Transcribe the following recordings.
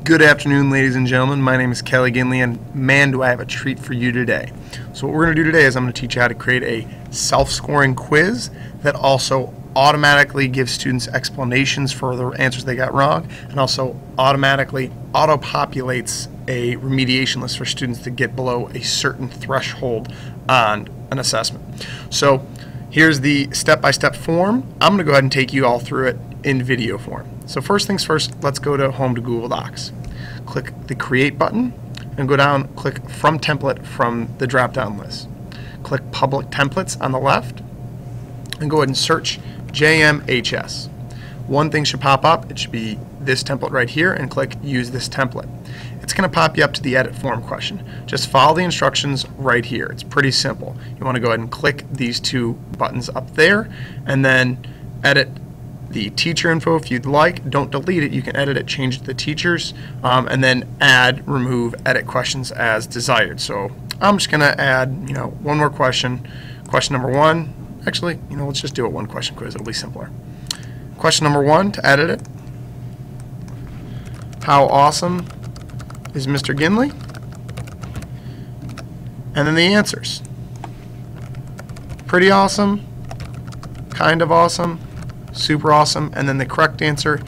Good afternoon, ladies and gentlemen. My name is Kelly Ginley, and man, do I have a treat for you today. So what we're going to do today is I'm going to teach you how to create a self-scoring quiz that also automatically gives students explanations for the answers they got wrong, and also automatically auto-populates a remediation list for students to get below a certain threshold on an assessment. So here's the step-by-step form. I'm going to go ahead and take you all through it in video form. So first things first, let's go to home to Google Docs. Click the Create button and go down, click From Template from the drop-down list. Click Public Templates on the left and go ahead and search JMHS. One thing should pop up. It should be this template right here, and click Use this template. It's going to pop you up to the Edit Form question. Just follow the instructions right here. It's pretty simple. You want to go ahead and click these two buttons up there and then edit the teacher info if you'd like. Don't delete it. You can edit it, change it to the teachers, and then add, remove, edit questions as desired. So I'm just going to add, one more question. Question number one. Actually, let's just do a one question quiz. It'll be simpler. Question number one, to edit it. How awesome is Mr. Ginley? And then the answers. Pretty awesome, kind of awesome, super awesome, and then the correct answer,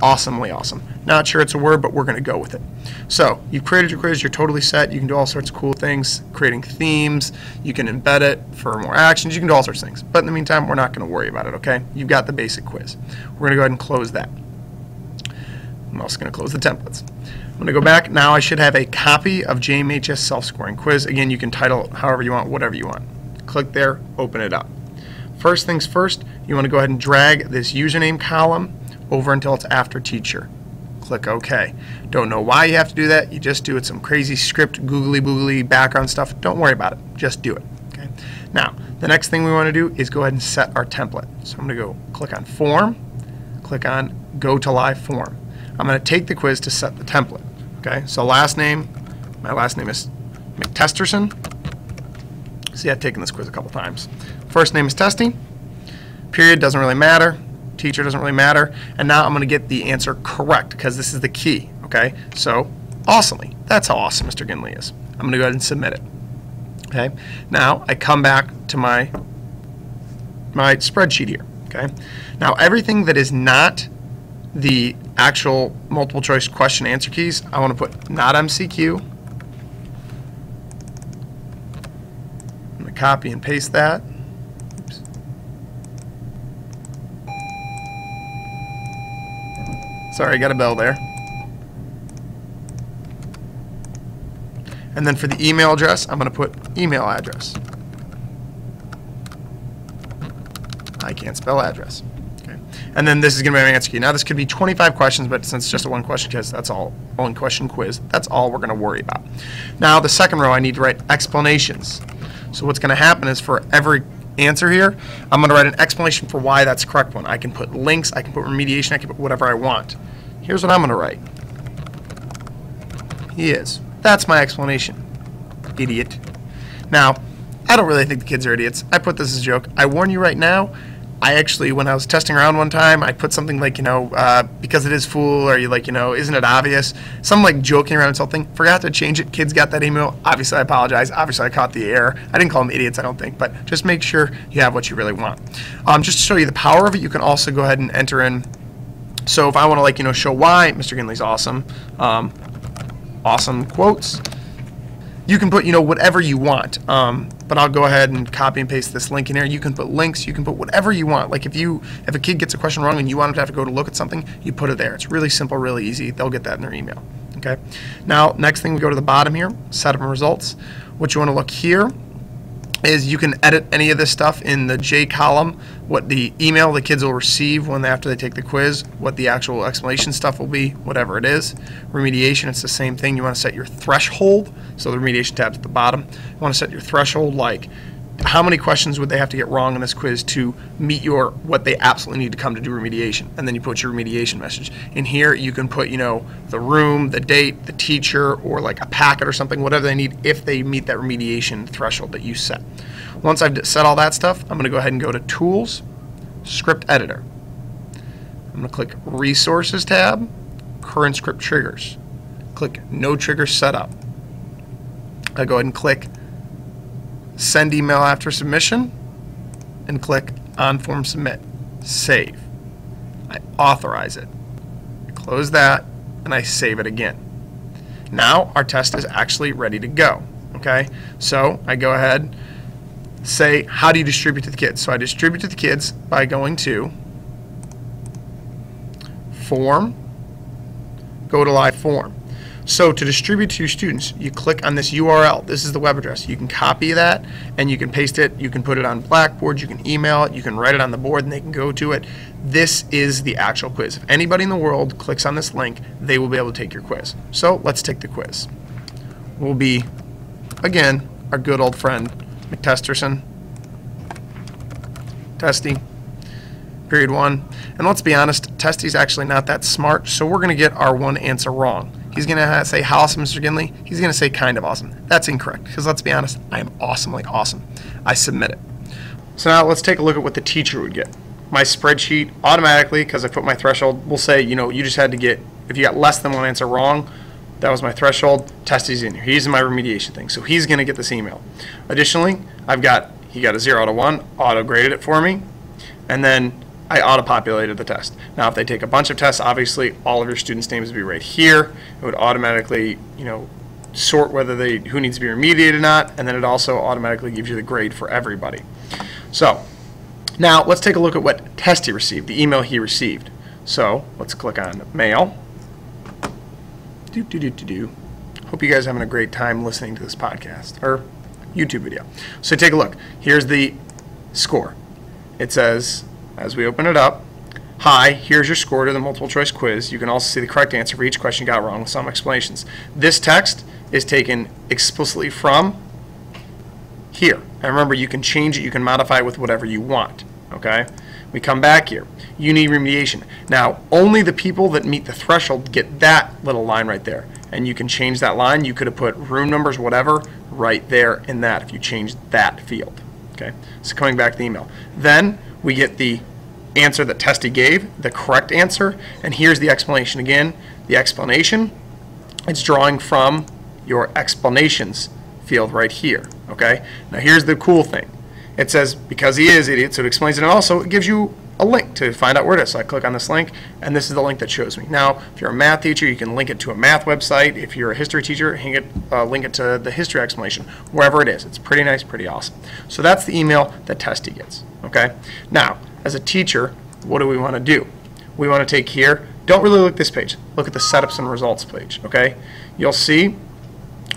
awesomely awesome. Not sure it's a word, but we're going to go with it. So you've created your quiz, you're totally set. You can do all sorts of cool things, creating themes. You can embed it for more actions. You can do all sorts of things. But in the meantime, we're not going to worry about it, okay? You've got the basic quiz. We're going to go ahead and close that. I'm also going to close the templates. I'm going to go back. Now I should have a copy of JMHS self-scoring quiz. Again, you can title it however you want, whatever you want. Click there, open it up. First things first, you want to go ahead and drag this username column over until it's after teacher. Click OK. Don't know why you have to do that. You just do it. Some crazy script, googly boogly background stuff. Don't worry about it. Just do it. Okay. Now, the next thing we want to do is go ahead and set our template. So I'm going to go click on Form, click on Go to Live Form. I'm going to take the quiz to set the template. Okay. So last name, my last name is McTesterson. See, I've taken this quiz a couple times. First name is Testy. Period doesn't really matter. Teacher doesn't really matter. And now I'm going to get the answer correct because this is the key. Okay. So awesomely. That's how awesome Mr. Ginley is. I'm going to go ahead and submit it. Okay. Now I come back to my spreadsheet here. Okay. Now everything that is not the actual multiple choice question answer keys, I want to put not MCQ. I'm going to copy and paste that. Oops. Sorry, I got a bell there. And then for the email address, I'm going to put email address. I can't spell address. Okay. And then this is going to be my answer key. Now this could be 25 questions, but since it's just a one question quiz, that's all. One question quiz. That's all we're going to worry about. Now the second row, I need to write explanations. So what's going to happen is for every answer here, I'm going to write an explanation for why that's the correct one. I can put links, I can put remediation, I can put whatever I want. Here's what I'm going to write. He is. That's my explanation. Idiot. Now, I don't really think the kids are idiots. I put this as a joke. I warn you right now, I actually, when I was testing around one time, I put something like, because it is fool, or isn't it obvious? Something like joking around and something. Forgot to change it. Kids got that email. Obviously, I apologize. Obviously, I caught the error. I didn't call them idiots, I don't think, but just make sure you have what you really want. Just to show you the power of it, you can also go ahead and enter in. So if I want to, show why Mr. Ginley's awesome, awesome quotes, you can put, whatever you want. But I'll go ahead and copy and paste this link in here. You can put links, you can put whatever you want. Like if a kid gets a question wrong and you want them to have to go to look at something, you put it there. It's really simple, really easy. They'll get that in their email. Okay. Now, next thing, we go to the bottom here, setup and results. What you want to look here is you can edit any of this stuff in the J column, what the email the kids will receive after they take the quiz, what the actual explanation stuff will be, whatever it is. Remediation, it's the same thing. You want to set your threshold, so the remediation tab's at the bottom. You want to set your threshold, like how many questions would they have to get wrong in this quiz to meet what they absolutely need to come to do remediation, and then you put your remediation message. In here you can put the room, the date, the teacher, or like a packet or something, whatever they need if they meet that remediation threshold that you set. Once I've set all that stuff, I'm going to go ahead and go to Tools, Script Editor. I'm going to click Resources tab, Current Script Triggers. click No Trigger Setup. I go ahead and click Send Email After Submission and click On Form Submit. Save. I authorize it. I close that and I save it again. Now our test is actually ready to go. Okay, so I go ahead, say, how do you distribute to the kids? So I distribute to the kids by going to Form, go to Live Form. So to distribute to your students, you click on this URL. This is the web address. You can copy that and you can paste it. You can put it on Blackboard. You can email it. You can write it on the board and they can go to it. This is the actual quiz. If anybody in the world clicks on this link, they will be able to take your quiz. So let's take the quiz. We'll be, again, our good old friend, McTesterson. Testy. Period 1. And let's be honest, Testy's actually not that smart, so we're going to get our one answer wrong. He's going to say, how awesome, Mr. Ginley? He's going to say, kind of awesome. That's incorrect, because let's be honest, I am awesomely awesome. I submit it. So now let's take a look at what the teacher would get. My spreadsheet automatically, because I put my threshold, will say, you just had to get, if you got less than one answer wrong, that was my threshold. Testy's in here. He's in my remediation thing, so he's going to get this email. Additionally, he got a 0 out of 1, auto-graded it for me, and then I auto-populated the test. Now, if they take a bunch of tests, obviously all of your students' names would be right here. It would automatically, sort who needs to be remediated or not, and then it also automatically gives you the grade for everybody. So, now let's take a look at what test he received, the email he received. So, let's click on Mail. Hope you guys are having a great time listening to this podcast, or YouTube video. So take a look. Here's the score. It says, as we open it up, hi, here's your score to the multiple choice quiz. You can also see the correct answer for each question you got wrong with some explanations. This text is taken explicitly from here. And remember, you can change it, you can modify it with whatever you want. Okay? We come back here. You need remediation. Now, only the people that meet the threshold get that little line right there. And you can change that line. You could have put room numbers, whatever, right there in that if you change that field. Okay? So coming back to the email. Then we get the answer that Testy gave, the correct answer, and here's the explanation again. The explanation, it's drawing from your explanations field right here. Okay? Now here's the cool thing. It says, because he is idiot, so it explains it, and also it gives you a link to find out where it is. So I click on this link, and this is the link that shows me. Now, if you're a math teacher, you can link it to a math website. If you're a history teacher, link it to the history explanation, wherever it is. It's pretty nice, pretty awesome. So that's the email that Testy gets. Okay? Now, as a teacher, what do we want to do? We want to take here, don't really look at this page. Look at the setups and results page. Okay? You'll see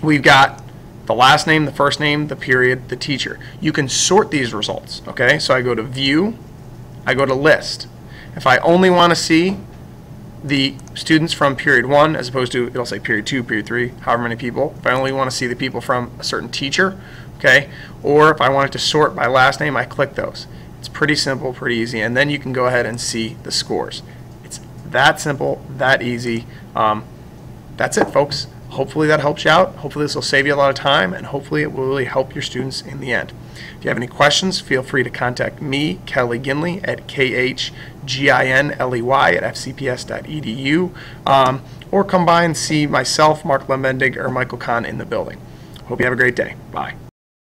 we've got the last name, the first name, the period, the teacher. You can sort these results. Okay? So I go to View, I go to List. If I only want to see the students from period 1 as opposed to, it'll say period 2, period 3, however many people. If I only want to see the people from a certain teacher, okay, or if I want it to sort by last name, I click those. It's pretty simple, pretty easy, and then you can go ahead and see the scores. It's that simple, that easy. That's it, folks. Hopefully that helps you out. Hopefully this will save you a lot of time, and hopefully it will really help your students in the end. If you have any questions, feel free to contact me, Kelly Ginley, at khginley@fcps.edu, or come by and see myself, Mark Lemendig, or Michael Kahn in the building. Hope you have a great day. Bye.